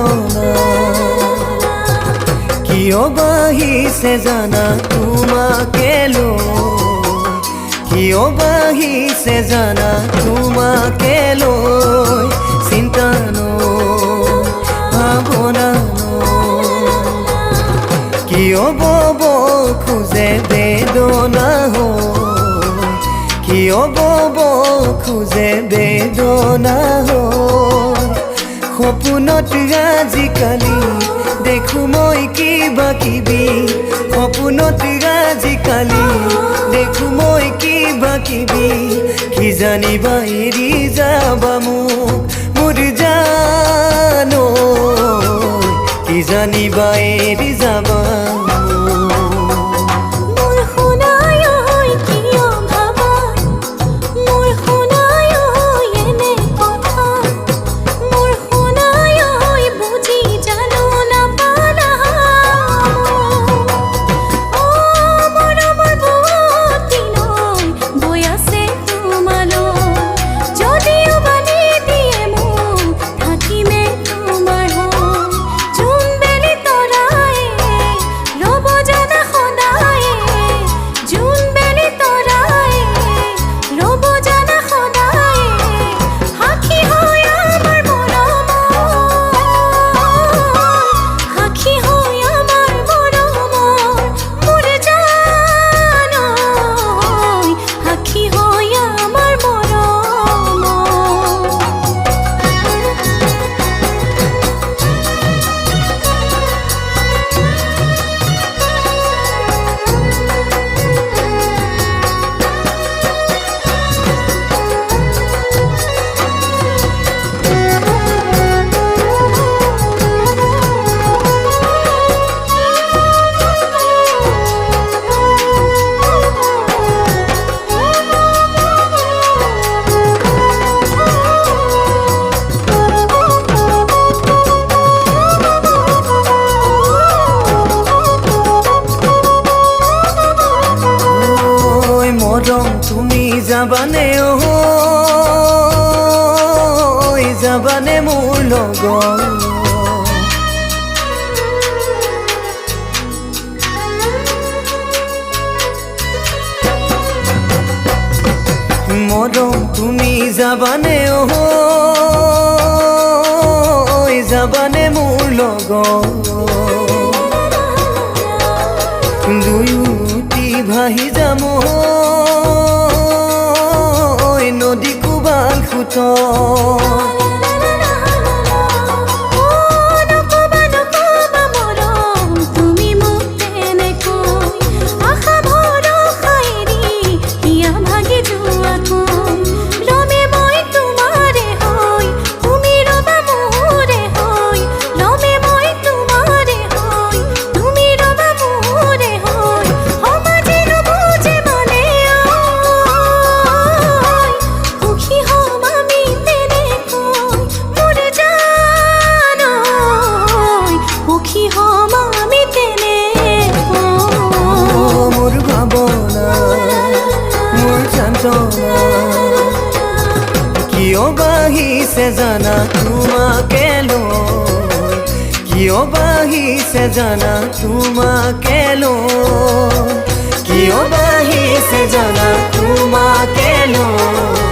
ভাৱনা কিয় বাঢ়িছে জানা তোমাকে লৈ কিয় বাঢ়িছে জানা তোমাকে লৈ চিন্তা ভাৱনা কিয় বব খোজে বেদনা কিয় বব খোজে বেদনা সপোনত আজিকালি দেখো মই কিবা কিবি সপোনত আজিকালি দেখো মই কিবা কিবি কি জানিবা এৰি যাবা মোক মোৰ জানো কি জানিবা এৰি যাবা তুমি যাবানে যাবানে মোৰ লগত মৰম তুমি যাবানে যাবানে মোৰ লগত দুয়োটি ভাহি যাম নদী কোবাল খুট কিয় বাঢ়িছে জানা তোমাকে লৈ কিয় বাঢ়িছে জানা তোমাকে লৈ কিয় বাঢ়িছে জানা তোমাকে লৈ